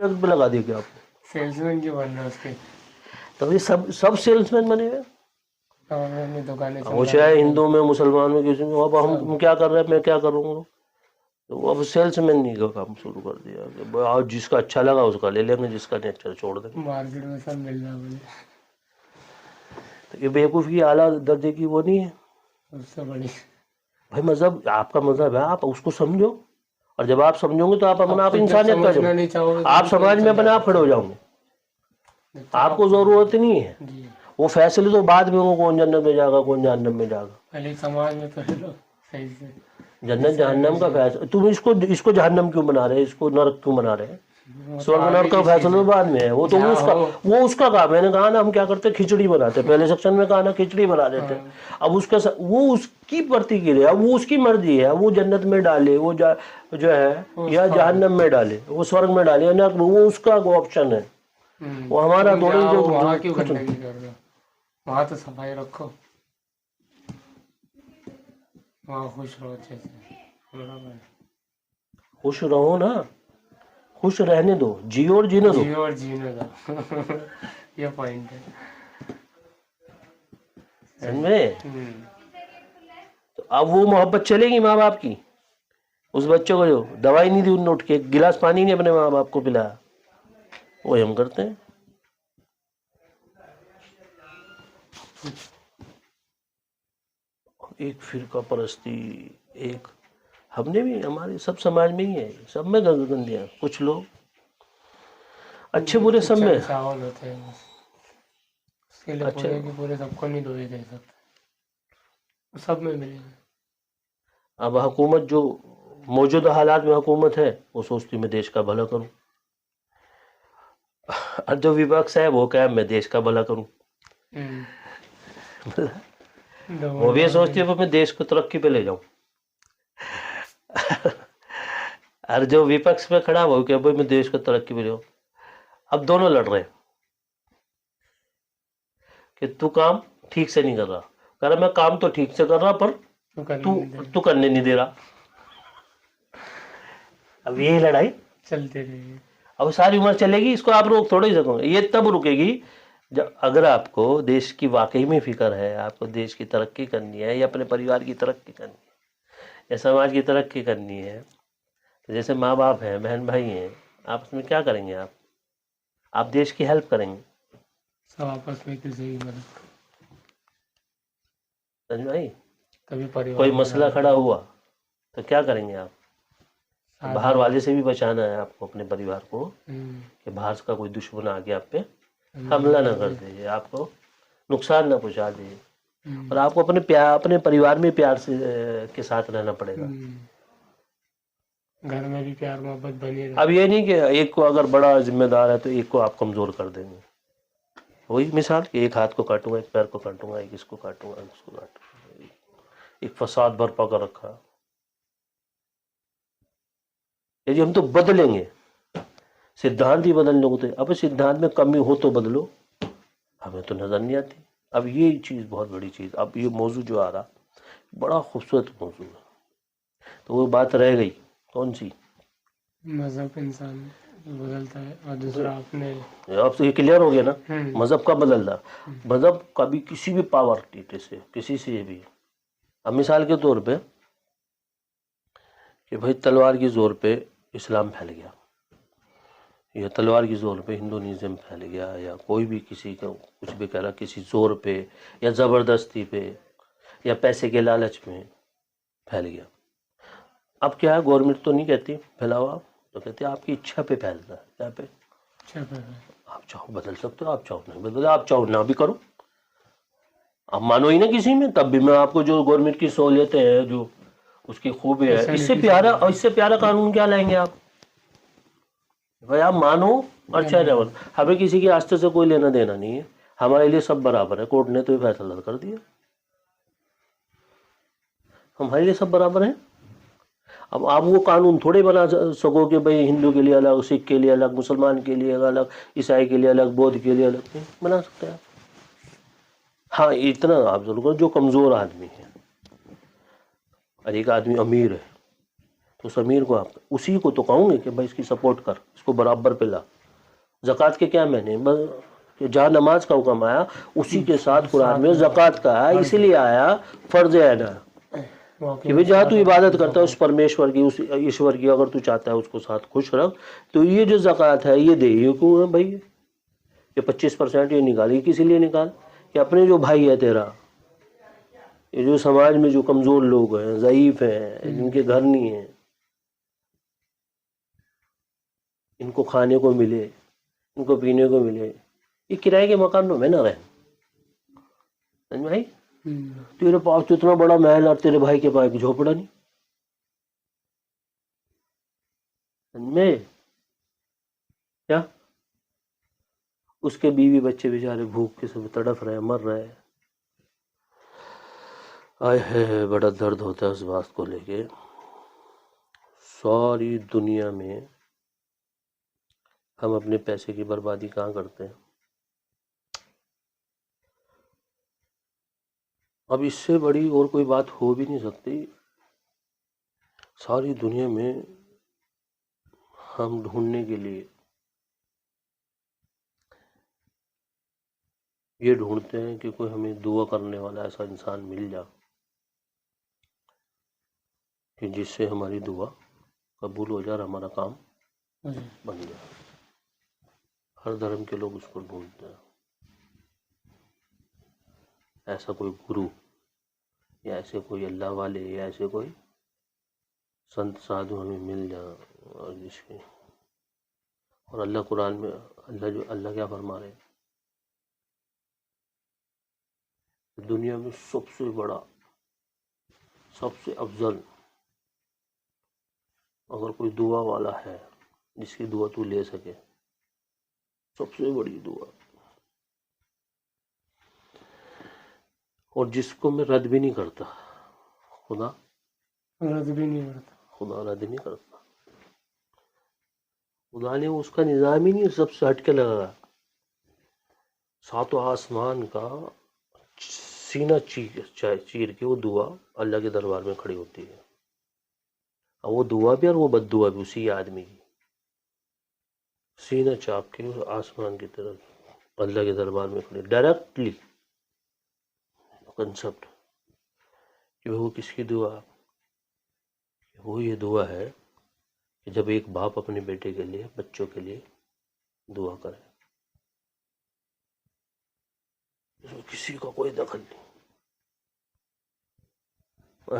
پہ لگا دیا کیا آپ نے؟ سیلس مین کی بن رہا ہے اس کے. تو یہ سب سیلس مین بنے ہوئے. اپنی دکانیں وہ چاہے ہندو میں مسلمان میں کسی میں. اب ہم کیا کر رہے ہیں, میں کیا کروں گا. تو اب سیلس مین نہیں کا کام شروع کر دیا کہ جس کا اچھا لگا اس کا لے لیں گے, جس کا نہیں اچھا چھوڑ دیں گے. مارکیٹ میں سب مل رہا ہے. تو یہ بیوقوفی اعلیٰ درجے کی وہ نہیں ہے. اس سے بڑی بھائی مذہب آپ کا مذہب ہے, آپ اس کو سمجھو, اور جب آپ سمجھو گے تو آپ اپنا آپ انسانیت کا سمجھنا نہیں چاہو گے آپ سماج میں اپنے آپ کھڑے ہو جاؤ گے. آپ کو ضرورت نہیں ہے. جی وہ فیصلے تو بعد میں ہوں, کون جنت میں جائے گا کون جہنم میں جائے گا. پہلے سماج میں پہلے لوگ صحیح سے جنت جہنم کا فیصلہ تم اس کو جہنم کیوں بنا رہے, اس کو نرک کیوں بنا رہے. سورگ نرک کا فیصلہ بعد میں ہے, وہ تو اس کا کام. میں نے کہا نا ہم کیا کرتے کھچڑی بناتے, پہلے سیکشن میں کہا نا کھچڑی بنا دیتے. اب وہ اس کی پرتیکریا, اب وہ اس کی مرضی ہے. وہ جنت میں ڈالے, وہ جو ہے یا جہنم میں ڈالے, وہ سورگ میں ڈالے, وہ اس کا آپشن ہے. وہ ہمارا تم تھوڑی جاؤ جو وہاں کیوں گندگی کر رہے ہو, وہاں تو صفائی رکھو, وہاں خوش رہو اچھے سے. خوش رہو نا, خوش رہنے دو, جیو اور جینے دو. جیو اور جینے دو, یہ پوائنٹ ہے. سمجھے. تو اب وہ محبت چلے گی ماں باپ کی. اس بچے کو جو دوائی نہیں دی, ان نے اٹھ کے ایک گلاس پانی نہیں اپنے ماں باپ کو پلایا, وہی ہم کرتے ہیں. ایک فرقہ پرستی, ایک ہم نے بھی, ہمارے سب سماج میں ہی ہے, سب میں گندیاں. کچھ لوگ اچھے برے سب میں. چاول ہوتے ہیں اس کے لیے اچھا, پورے کی پورے سب کو نہیں دھوئے دے سکتے, سب میں ملے گا. اب حکومت جو موجودہ حالات میں حکومت ہے, وہ سوچتی میں دیش کا بھلا کروں. اور جو وپکش ہے وہ کیا میں دیش کا بھلا کروں. وہ بھی یہ سوچتی ہے میں دیش کو ترقی پہ لے جاؤں. اور جو وپکش میں کھڑا ہو کہ میں دیش کو ترقی پہ لے جاؤں. اب دونوں لڑ رہے ہیں کہ تو کام ٹھیک سے نہیں کر رہا. کہہ رہا میں کام تو ٹھیک سے کر رہا پر تو کرنے نہیں دے رہا. اب یہی لڑائی چلتے رہے گی. اب ساری عمر چلے گی, اس کو آپ روک تھوڑے ہی سکو گے. یہ تب رکے گی جب اگر آپ کو دیش کی واقعی میں فکر ہے, آپ کو دیش کی ترقی کرنی ہے, یا اپنے پریوار کی ترقی کرنی ہے, یا سماج کی ترقی کرنی ہے. جیسے ماں باپ ہیں, بہن بھائی ہیں, آپ اس میں کیا کریں گے. آپ دیش کی ہیلپ کریں گے. سب آپس میں کسی کی مدد. سمجھ میں آئی. کبھی کوئی پریوار مسئلہ بنانا کھڑا ہوا تو کیا کریں گے آپ. ساتھ باہر دیں والے سے بھی بچانا ہے آپ کو, اپنے پریوار کو, کہ باہر کا کوئی دشمن آ کے آپ پہ حملہ نہ کر دے, آپ کو نقصان نہ پہنچا دے. اور آپ کو اپنے پریوار میں پیار سے کے ساتھ رہنا پڑے گا. گھر میں بھی پیار محبت بنی رہے. اب یہ نہیں کہ ایک کو اگر بڑا ذمہ دار ہے تو ایک کو آپ کمزور کر دیں گے. وہی مثال کہ ایک ہاتھ کو کاٹوں گا, ایک پیر کو کاٹوں گا, ایک اس کو کاٹوں گا, اس کو کاٹوں گا. ایک فساد برپا کر رکھا. یعنی ہم تو بدلیں گے, سدھانت ہی بدلنے ہوتے. اب سدھانت میں کمی ہو تو بدلو, ہمیں تو نظر نہیں آتی. اب یہ چیز بہت بڑی چیز. اب یہ موضوع جو آ رہا بڑا خوبصورت موضوع ہے. تو وہ بات رہ گئی کون سی, مذہب انسان بدلتا ہے, اور دوسرا آپ نے اب تو یہ کلیئر ہو گیا نا. مذہب کا بدل رہا, مذہب کبھی کسی بھی پاور سے کسی سے بھی. اب مثال کے طور پہ کہ بھائی تلوار کی زور پہ اسلام پھیل گیا, یا تلوار کی زور پہ ہندوازم پھیل گیا, یا کوئی بھی کسی کا کچھ بھی کہہ رہا, کسی زور پہ یا زبردستی پہ یا پیسے کے لالچ میں پھیل گیا. اب کیا ہے, گورنمنٹ تو نہیں کہتی پھیلاؤ آپ, تو کہتے ہیں آپ کی اچھا پہ پھیلتا ہے. کیا پہ, آپ چاہو بدل سکتے ہو, آپ چاہو نہیں بدل, آپ چاہو نہ بھی کرو. آپ مانو ہی نا کسی میں, تب بھی میں آپ کو جو گورنمنٹ کی سہولیتیں ہیں, جو اس کی خوبی ہے, اس سے پیارا قانون کیا لائیں گے آپ. بھائی آپ مانو اور چاہے نہ. ہمیں کسی کی آستھا سے کوئی لینا دینا نہیں ہے, ہمارے لیے سب برابر ہے. کورٹ نے تو یہ فیصلہ کر دیا, ہمارے لیے سب برابر ہیں. اب آپ وہ قانون تھوڑے بنا سکو کہ بھئی ہندو کے لیے الگ, سکھ کے لیے الگ, مسلمان کے لیے الگ, عیسائی کے لیے الگ, بودھ کے لیے الگ. بنا سکتے ہیں آپ. ہاں اتنا آپ ضرور کرو, جو کمزور آدمی ہے, اور ایک آدمی امیر ہے, تو اس امیر کو آپ اسی کو تو کہوں گے کہ بھائی اس کی سپورٹ کر، اس کو برابر پہ لا۔ زکوٰۃ کے کیا معنی؟ بس کہ جہاں نماز کا حکم آیا اسی کے ساتھ قرآن میں زکوٰۃ کا آیا، اسی لیے آیا فرض عین کہ بھائی جہاں تو عبادت کرتا ہے اس پرمیشور کی، اس ایشور کی، اگر تو چاہتا ہے اس کو ساتھ خوش رکھ تو یہ جو زکوٰۃ ہے یہ دے۔ یہ کیوں ہے بھائی؟ یہ 25% یہ نکال، یہ کسی لیے نکال کہ اپنے جو بھائی ہے تیرا، یہ جو سماج میں جو کمزور لوگ ہیں، ضعیف ہیں، جن کے گھر نہیں ہیں، ان کو کھانے کو ملے، ان کو پینے کو ملے۔ یہ کرائے کے مکانوں میں نہ رہے، سمجھ بھائی؟ تیرے پاس تو اتنا بڑا محل اور تیرے بھائی کے پاس ایک جھوپڑا نہیں، سمجھ میں؟ کیا اس کے بیوی بچے بیچارے بھوک کے سب تڑف رہے، مر رہے۔ آئے ہے بڑا درد ہوتا ہے اس بات کو لے کے۔ ساری دنیا میں ہم اپنے پیسے کی بربادی کہاں کرتے ہیں؟ اب اس سے بڑی اور کوئی بات ہو بھی نہیں سکتی۔ ساری دنیا میں ہم ڈھونڈنے کے لیے یہ ڈھونڈتے ہیں کہ کوئی ہمیں دعا کرنے والا ایسا انسان مل جائے کہ جس سے ہماری دعا قبول ہو جائے اور ہمارا کام بن جائے۔ ہر دھرم کے لوگ اس کو ڈھونڈتے ہیں، ایسا کوئی گرو یا ایسے کوئی اللہ والے یا ایسے کوئی سنت سادھو ہمیں مل جائے، اور جس کے اور اللہ قرآن میں اللہ کیا فرما رہے ہیں؟ دنیا میں سب سے بڑا، سب سے افضل اگر کوئی دعا والا ہے جس کی دعا تو لے سکے، سب سے بڑی دعا، اور جس کو میں رد بھی نہیں کرتا، خدا رد بھی نہیں کرتا، خدا رد نہیں کرتا۔ خدا نے اس کا نظام ہی نہیں سب سے ہٹ کے لگا، ساتوں آسمان کا سینہ چیر کے وہ دعا اللہ کے دربار میں کھڑی ہوتی ہے، اور وہ دعا بھی اور وہ بد دعا بھی اسی آدمی کی، سینہ چاپ کے آسمان کی طرف اللہ کے دربار میں کھڑی، ڈائریکٹلی کنسپٹ کہ وہ کس کی دعا؟ وہ یہ دعا ہے کہ جب ایک باپ اپنے بیٹے کے لیے، بچوں کے لیے دعا کرے، اس میں کسی کا کوئی دخل نہیں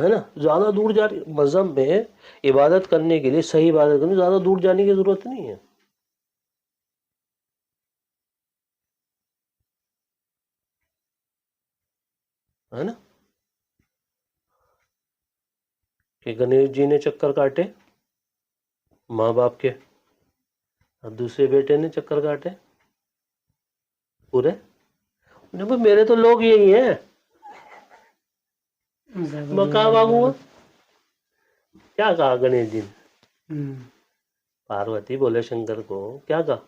ہے نا۔ زیادہ دور جانے مذہب میں عبادت کرنے کے لیے، صحیح عبادت کرنے زیادہ دور جانے کی ضرورت نہیں ہے، ہے نا؟ کہ گنیش جی نے چکر کاٹے ماں باپ کے، اور دوسرے بیٹے نے چکر کاٹے پورے، میرے تو لوگ یہی ہیں، میں کہاں مانگوں گا؟ کیا کہا گنیش جی نے؟ پاروتی بولے شنکر کو کیا کہا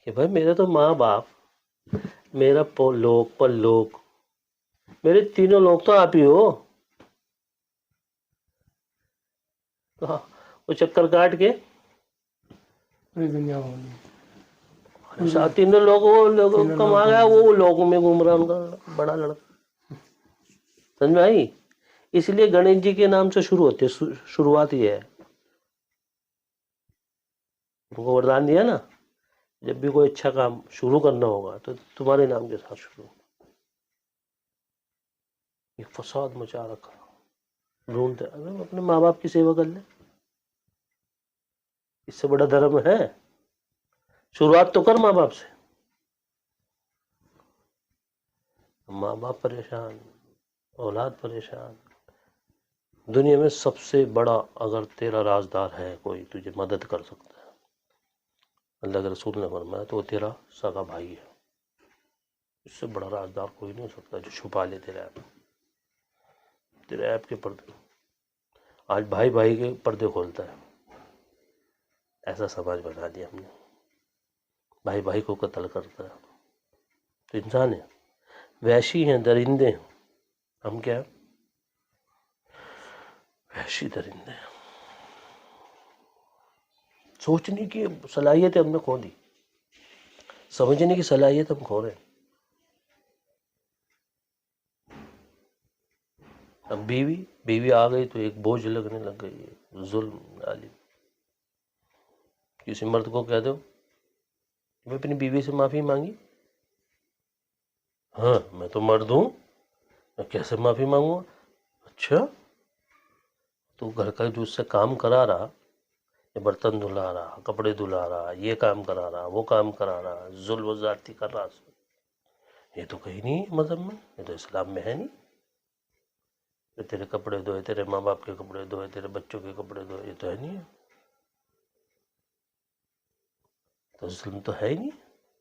کہ بھائی میرے تو ماں باپ، میرا لوک پر لوک، میرے تینوں لوگ تو آپ ہی ہو، تو وہ چکر کاٹ کے تینوں لوگوں کما گیا، وہ لوگوں میں گھوم رہا ان کا بڑا لڑکا، سمجھ میں آئی؟ اس لیے گنیش جی کے نام سے شروع ہوتے، شروعات یہ ہے، ان کو وردان دیا نا جب بھی کوئی اچھا کام شروع کرنا ہوگا تو تمہارے نام کے ساتھ شروع۔ یہ فساد مچا رکھا، ڈھونڈتے اپنے ماں باپ کی سیوا کر لیں، اس سے بڑا دھرم ہے؟ شروعات تو کر ماں باپ سے، ماں باپ پریشان، اولاد پریشان۔ دنیا میں سب سے بڑا اگر تیرا رازدار ہے کوئی تجھے مدد کر سکتا ہے، اللہ کے رسول نے فرمایا تو وہ تیرا سگا بھائی ہے، اس سے بڑا رازدار کوئی نہیں ہو سکتا جو چھپا لے تیرے ایپ کے پردے۔ آج بھائی بھائی کے پردے کھولتا ہے، ایسا سماج بنا دیا ہم نے، بھائی بھائی کو قتل کرتا ہے، تو انسان ہے، وحشی ہیں، درندے ہیں، ہم کیا ہیں؟ وحشی درندے ہیں۔ سوچنے کی صلاحیت ہم نے کھو دی، سمجھنے کی صلاحیت ہم کھو رہے ہیں. اب بیوی آ گئی تو ایک بوجھ لگنے لگ گئی ہے، ظلم ڈالی. کسی مرد کو کہہ دو میں اپنی بیوی سے معافی مانگی، ہاں میں تو مرد ہوں، میں کیسے معافی مانگوں گا؟ اچھا تو گھر کا جو اس سے کام کرا رہا، برتن دھلا رہا، کپڑے دھلا رہا، یہ کام کرا رہا، وہ کام کرا رہا، ظلم و زیادتی کر رہا، یہ تو کہیں نہیں ہے مذہب میں، یہ تو اسلام میں ہے نہیں کہ تیرے کپڑے دھوئے، تیرے ماں باپ کے کپڑے دھوئے، تیرے بچوں کے کپڑے دھوئے، یہ تو ہے نہیں ہے. تو ظلم تو ہے ہی نہیں،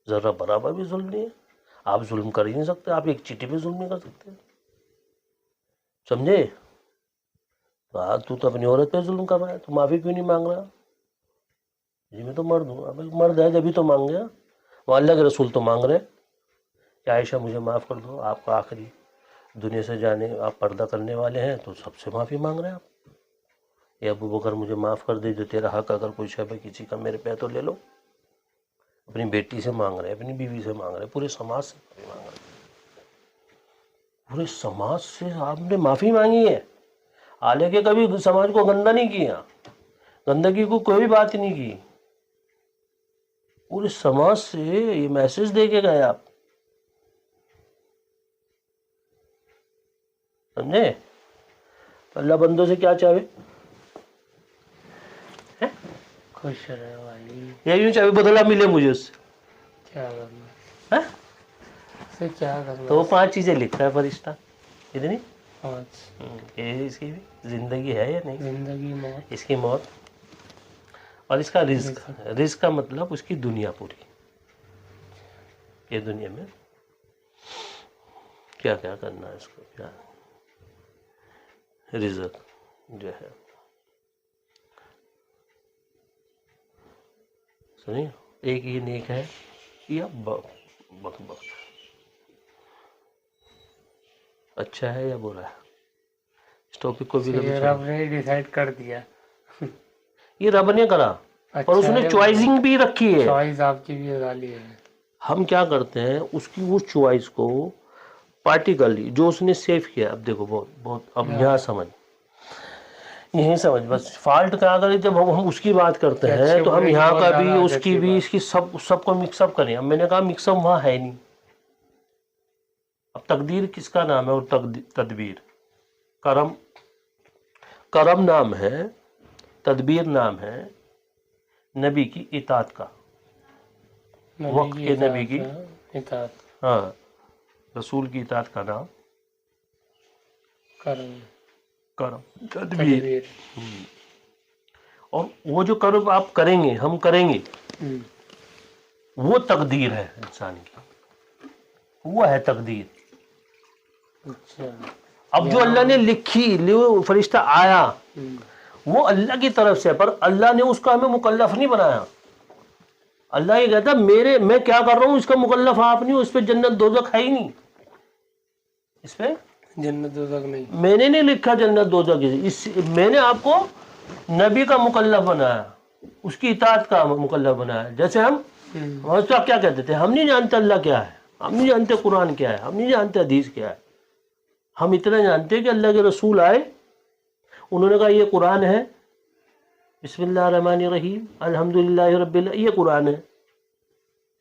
ذرا برابر بھی ظلم نہیں ہے. آپ ظلم کر ہی نہیں سکتے، آپ ایک چیٹی پہ ظلم نہیں کر سکتے، سمجھے؟ تو اپنی عورت پہ ظلم کر رہا ہے، تو معافی کیوں نہیں مانگ رہا؟ جی میں تو مرد ہوں. اب مرد ہے جبھی تو مانگ گیا، وہ اللہ کے رسول تو مانگ رہے کہ عائشہ مجھے معاف کر دو، آپ کا آخری دنیا سے جانے، آپ پردہ کرنے والے ہیں تو سب سے معافی مانگ رہے ہیں آپ. یا ابو بکر مجھے معاف کر دے، جو تیرا حق اگر کوئی شے پہ کسی کا میرے پہ تو لے لو. اپنی بیٹی سے مانگ رہے، اپنی بیوی سے مانگ رہے، پورے سماج سے معافی مانگ رہے. پورے سماج سے آپ نے معافی مانگی ہے، حالانکہ کبھی سماج کو گندا نہیں کیا، گندگی کو کوئی بات نہیں کی، پورے سماج سے یہ میسج دے کے گئے آپ، سمجھے؟ اللہ بندوں سے کیا چاہے؟ خوش رہے بھائی. یا یوں چاہے بدلہ ملے مجھے اس سے؟ کیا کرنا ہاں؟ اسے، کیا کرنا تو وہ 5 چیزیں لکھتا ہے فرشتہ، اتنی پانچ. کہ اس کی بھی زندگی ہے یا نہیں، زندگی، موت، اس کی موت، اور اس کا رزق. رزق. رزق کا مطلب اس کی دنیا پوری، یہ دنیا میں کیا کیا کرنا ہے اس کو، کیا رزق جو ہے. سنیے، ایک یہ نیک ہے یا بخت اچھا ہے یا برا ہے، اس ٹاپک کو بھی کبھی یہ رب نے ڈیسائیڈ کر دیا. یہ رب نے کرا، اور اس اچھا نے ہے، چوائسنگ بھی رکھی ہے. چوائس آپ کی بھی ڈالی ہے. ہم کیا کرتے ہیں اس کی وہ چوائس کو پارٹیکلی جو اس نے سیو کیا. اب دیکھو بہت اب یہاں سمجھ، یہیں سمجھ، بس فالٹ کہاں کرے جب ہم اس کی بات کرتے کہ ہیں اچھے تو ہم برے کی یہاں بہت کا بھی، زیادہ اس کی آبجیکٹو بھی، بات. اس کی سب کو مکس اپ کریں. اب میں نے کہا مکس اپ وہاں ہے نہیں. اب تقدیر کس کا نام ہے اور تدبیر؟ کرم نام ہے، تدبیر نام ہے نبی کی اطاعت کا، وقت کے نبی کی، اطاعت. ہاں رسول کی اطاعت کا نام کرم، تدبیر. تدبیر. اور وہ جو کرم آپ کریں گے، ہم کریں گے، وہ تقدیر ہے انسان کی، وہ ہے تقدیر. اچھا. اب جو اللہ نے لکھی، فرشتہ آیا، ہوں. وہ اللہ کی طرف سے، پر اللہ نے اس کا ہمیں مکلف نہیں بنایا. اللہ یہ کہتا میں کیا کر رہا ہوں اس کا مکلف آپ نہیں ہو، اس پہ جنت دوزخ ہے ہی نہیں، اس پہ جنت دوزخ نہیں. میں نے نہیں لکھا جنت دوزخ، میں نے آپ کو نبی کا مکلف بنایا، اس کی اطاعت کا مکلف بنایا. جیسے ہم کیا کہتے تھے، ہم نہیں جانتے اللہ کیا ہے، ہم نہیں جانتے قرآن کیا ہے، ہم نہیں جانتے حدیث کیا ہے. ہم اتنا جانتے کہ اللہ کے رسول آئے، انہوں نے کہا یہ قرآن ہے، بسم اللہ الرحمن الرحیم الحمدللہ رب العالمین، یہ قرآن ہے،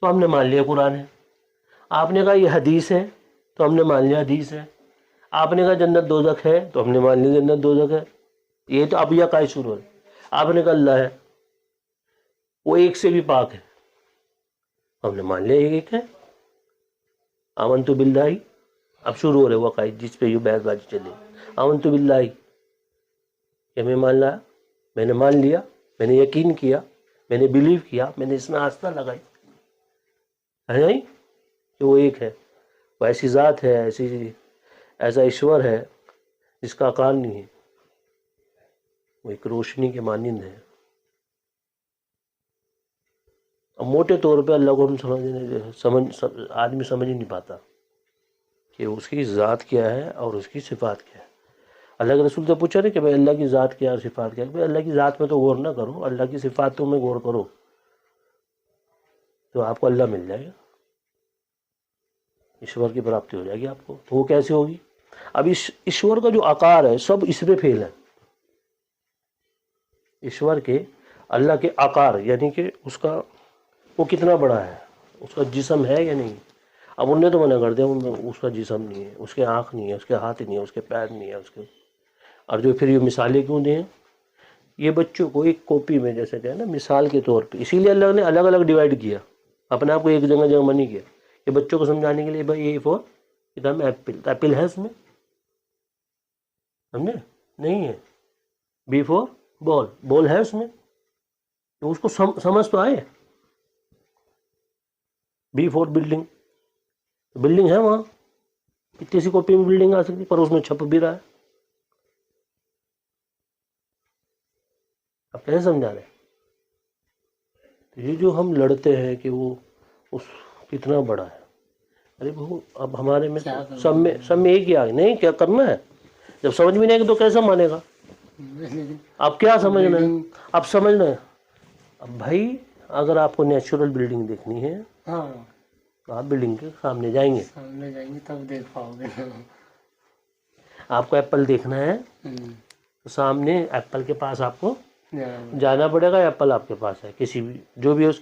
تو ہم نے مان لیا قرآن ہے. آپ نے کہا یہ حدیث ہے، تو ہم نے مان لیا حدیث ہے. آپ نے کہا جنت دوزخ ہے، تو ہم نے مان لیا جنت دوزخ ہے. یہ تو اب یہ کا شروع ہے. آپ نے کہا اللہ ہے، وہ ایک سے بھی پاک ہے، ہم نے مان لیا ایک ہے. آمنت باللہ، اب شروع ہو رہے وقائد جس پہ یہ بحث بازی چلے. آمنت باللہ، کہ میں مان لایا، میں نے مان لیا، میں نے یقین کیا، میں نے بلیو کیا، میں نے اس میں آستہ لگائی ہے نہیں کہ وہ ایک ہے، وہ ایسی ذات ہے، ایسا ایشور ہے جس کا آکار نہیں ہے، وہ ایک روشنی کے مانند ہے. اب موٹے طور پہ اللہ کو ہم آدمی سمجھ ہی نہیں پاتا کہ اس کی ذات کیا ہے اور اس کی صفات کیا ہے. اللہ کے رسول سے پوچھا نا کہ بھائی اللہ کی ذات کیا اور صفات کیا، بھائی اللہ کی ذات میں تو غور نہ کرو، اللہ کی صفاتوں میں غور کرو تو آپ کو اللہ مل جائے گا، ایشور کی پراپتی ہو جائے گی آپ کو۔ تو وہ کیسے ہوگی؟ اب ایشور کا جو آکار ہے سب اس پہ فیل ہے، ایشور کے، اللہ کے آکار، یعنی کہ اس کا وہ کتنا بڑا ہے، اس کا جسم ہے یا نہیں۔ اب انہوں نے تو منع کر دیا اس کا جسم نہیں ہے، اس کے آنکھ نہیں ہے، اس کے ہاتھ نہیں ہے، اس کے پیر نہیں ہے، اس کے، اور جو پھر یہ مثالیں کیوں دیں، یہ بچوں کو ایک کاپی میں جیسے کہ ہے نا مثال کے طور پہ، اسی لیے اللہ نے الگ الگ ڈیوائڈ کیا، اپنے آپ کو ایک جگہ جمع نہیں کیا، یہ بچوں کو سمجھانے کے لیے بھائی اے فور کتاب ایپل، ایپل ہے اس میں، سمجھے؟ نہیں ہے۔ بی فور بال، بال ہے اس میں، تو اس کو سمجھ تو آئے۔ بی فور بلڈنگ، بلڈنگ ہے وہاں، کتنی سی کاپی میں بلڈنگ آ سکتی، پر اس میں چھپ بھی رہا ہے۔ آپ کیسے سمجھا رہے ہیں؟ یہ جو ہم لڑتے ہیں کہ وہ اس کتنا بڑا ہے، ارے بھو اب ہمارے میں سب میں ایک ہی آ نہیں، کیا کرنا ہے؟ جب سمجھ میں نہیں آئے گا تو کیسا مانے گا؟ اب کیا سمجھنا ہے؟ اب سمجھنا ہے، اب بھائی اگر آپ کو نیچرل بلڈنگ دیکھنی ہے تو آپ بلڈنگ کے سامنے جائیں گے، تب دیکھ پاؤ گے۔ آپ کو ایپل دیکھنا ہے تو سامنے ایپل کے پاس آپ کو جانا پڑے گا، ایپل آپ کے پاس ہے، کسی بھی جو بھی اس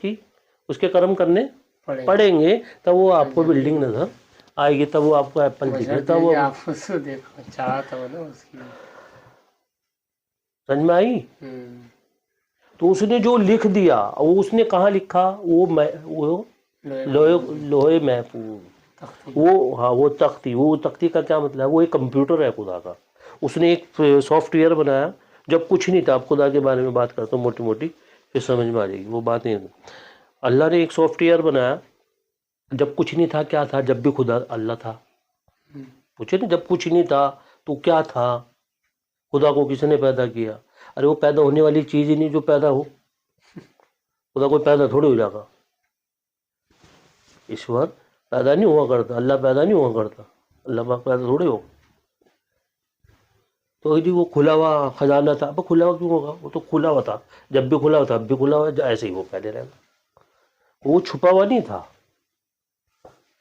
کے کرم کرنے پڑیں گے، تب وہ آپ کو بلڈنگ نظر آئے گی، تب وہ آپ کو ایپل دکھے، تب وہ آپ اس کو دیکھو چاہتا ہو نا اس کی، سمجھ میں آئی؟ تو اس نے جو لکھ دیا، وہ اس نے کہاں لکھا، وہ لوہے محفوظ، وہ ہاں وہ تختی، وہ تختی کا کیا مطلب ہے؟ وہ ایک کمپیوٹر ہے خدا کا، اس نے ایک سافٹ ویئر بنایا جب کچھ نہیں تھا۔ اب خدا کے بارے میں بات کرتا ہوں موٹی موٹی، پھر سمجھ میں آ جائے گی وہ بات نہیں۔ اللہ نے ایک سافٹ ویئر بنایا جب کچھ نہیں تھا، کیا تھا؟ جب بھی خدا اللہ تھا، پوچھے نا جب کچھ نہیں تھا تو کیا تھا؟ خدا کو کس نے پیدا کیا؟ ارے وہ پیدا ہونے والی چیز ہی نہیں جو پیدا ہو، خدا کوئی پیدا تھوڑی ہو جاتا، ایشور پیدا نہیں ہوا کرتا، اللہ پیدا نہیں ہوا کرتا، اللہ پاک پیدا تھوڑے ہو۔ تو جی وہ کھلا ہوا خزانہ تھا، اب کھلا ہوا کیوں ہوگا؟ وہ تو کھلا ہوا تھا، جب بھی کھلا ہوا تھا اب بھی کھلا ہوا، ایسے ہی وہ پہلے رہے گا، وہ چھپا ہوا نہیں تھا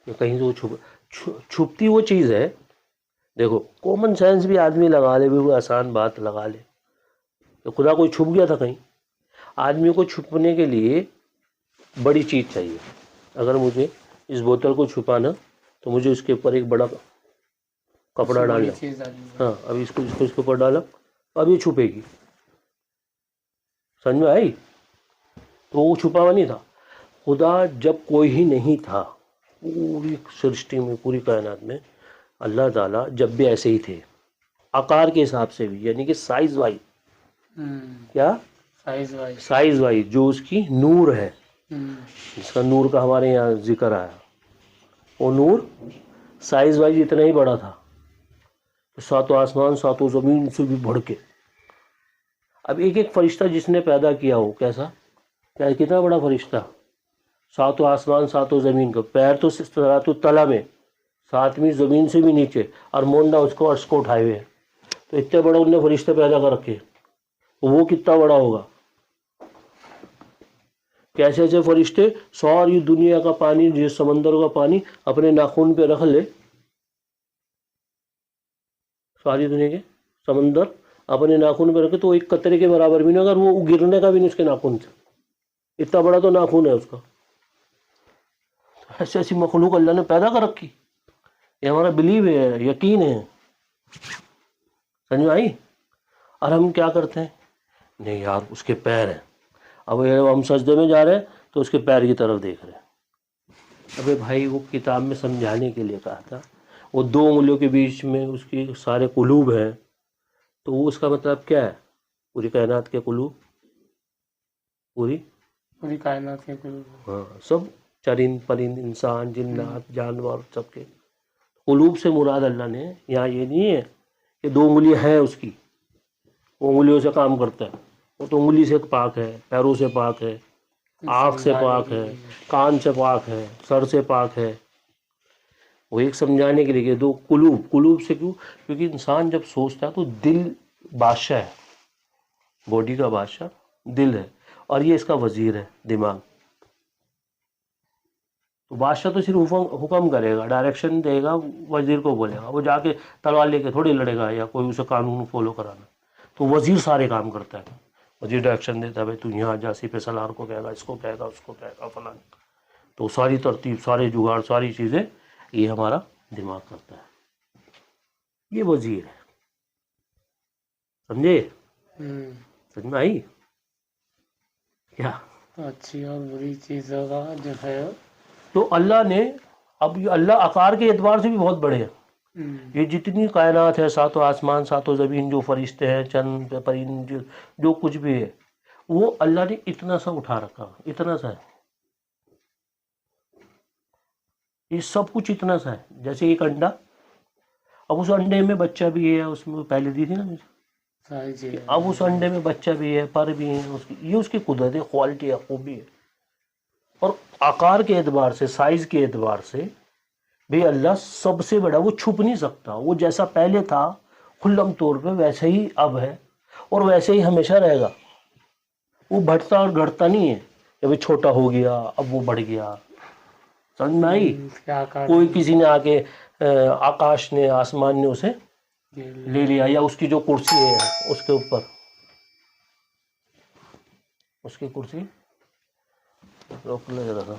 کہ کہیں سے وہ چھپتی وہ چیز ہے۔ دیکھو کامن سینس بھی آدمی لگا لے، بھی وہ آسان بات لگا لے، تو خدا کوئی چھپ گیا تھا کہیں؟ آدمی کو چھپنے کے لیے بڑی چیز چاہیے، اگر مجھے اس بوتل کو چھپانا تو مجھے اس کے اوپر ایک بڑا کپڑا ڈالنا، ہاں ابھی اس کو کے اوپر ڈالا اب یہ چھپے گی، سمجھ میں آئی؟ تو وہ چھپا ہوا نہیں تھا۔ خدا جب کوئی ہی نہیں تھا پوری سرشٹی میں، پوری کائنات میں، اللہ تعالیٰ جب بھی ایسے ہی تھے، آکار کے حساب سے بھی، یعنی کہ سائز وائز، کیا سائز وائز جو اس کی نور ہے، جس کا نور کا ہمارے یہاں ذکر آیا، وہ نور سائز وائز اتنا ہی بڑا تھا، ساتوں آسمان ساتوں زمین سے بھی بڑھ کے۔ اب ایک ایک فرشتہ جس نے پیدا کیا ہو، کیسا کیا کتنا بڑا فرشتہ، ساتوں آسمان ساتوں زمین کا، پیر تو ساتوں تلا میں، ساتویں زمین سے بھی نیچے، اور مونڈا اس کو عرش کو اٹھائے ہوئے، تو اتنے بڑے انہوں نے فرشتے پیدا کر رکھے، وہ کتنا بڑا ہوگا؟ کیسے ایسے فرشتے ساری دنیا کا پانی، جس سمندر کا پانی اپنے ناخن پہ رکھ لے، ساری دنیا کے سمندر اپنے ناخن پہ رکھے تو ایک قطرے کے برابر بھی نہیں، اگر وہ گرنے کا بھی نہیں اس کے ناخن سے، اتنا بڑا تو ناخن ہے اس کا۔ ایسی ایسی مخلوق اللہ نے پیدا کر رکھی، یہ ہمارا بلیو ہے، یقین ہے، سمجھ میں آئی؟ اور ہم کیا کرتے ہیں؟ نہیں یار اس کے پیر ہیں، اب ہم سجدے میں جا رہے ہیں تو اس کے پیر کی طرف دیکھ رہے ہیں۔ ابے بھائی وہ کتاب میں سمجھانے کے لیے کہا تھا، وہ دو انگلیوں کے بیچ میں اس کی سارے قلوب ہیں، تو وہ اس کا مطلب کیا ہے؟ پوری کائنات کے قلوب، پوری کائنات کے قلوب، ہاں سب چرند پرند انسان جنات جانور سب کے قلوب سے مراد اللہ نے یہاں یہ نہیں ہے کہ دو انگلیاں ہیں اس کی، وہ انگلیوں سے کام کرتا ہے، وہ تو انگلی سے پاک ہے، پیروں سے پاک ہے، آنکھ سے پاک ہے، کان سے پاک ہے، سر سے پاک ہے، وہ ایک سمجھانے کے لیے کہ دو قلوب سے کیوں؟ کیونکہ انسان جب سوچتا ہے تو دل بادشاہ ہے، باڈی کا بادشاہ دل ہے، اور یہ اس کا وزیر ہے دماغ. تو بادشاہ تو صرف حکم کرے گا، ڈائریکشن دے گا، وزیر کو بولے گا. وہ جا کے تلوار لے کے تھوڑی لڑے گا یا کوئی اسے قانون فالو کرانا. تو وزیر سارے کام کرتا ہے، وزیر ڈائریکشن دیتا ہے، بھائی تو یہاں جا، سپہ سالار کو کہے گا، اس کو کہے گا، اس کو کہے گا، فلاں. تو ساری ترتیب، سارے جگاڑ، ساری چیزیں یہ ہمارا دماغ کرتا ہے. یہ وزیر ہے. سمجھے؟ سمجھ میں آئی کیا؟ اچھی اور بری چیزوں کا جو ہے. تو اللہ نے، اب یہ اللہ آکار کے اعتبار سے بھی بہت بڑے ہیں. یہ جتنی کائنات ہے، ساتوں آسمان، ساتوں زمین، جو فرشتے ہیں، چند پرند، جو کچھ بھی ہے، وہ اللہ نے اتنا سا اٹھا رکھا، اتنا سا ہے. یہ سب کچھ اتنا سا ہے. جیسے ایک انڈا، اب اس انڈے میں بچہ بھی ہے، اس میں پہلے دی تھی نا مجھے، ساری کہ چیزیں اب اس انڈے میں بچہ بھی ہے، پر بھی ہے، یہ اس کی قدرت ہے، کوالٹی ہے، خوبی ہے. اور آکار کے اعتبار سے، سائز کے اعتبار سے بھی اللہ سب سے بڑا، وہ چھپ نہیں سکتا. وہ جیسا پہلے تھا کھلم طور پہ، ویسے ہی اب ہے، اور ویسے ہی ہمیشہ رہے گا. وہ بڑھتا اور گھٹتا نہیں ہے کہ ابھی چھوٹا ہو گیا اب وہ بڑھ گیا. سمجھ میں آئی؟ کیا کوئی کسی نے آ کے آکاش نے، آسمان نے اسے لے لیا، یا اس کی جو کرسی ہے اس کے اوپر، اس کی کرسی روک لے رہا.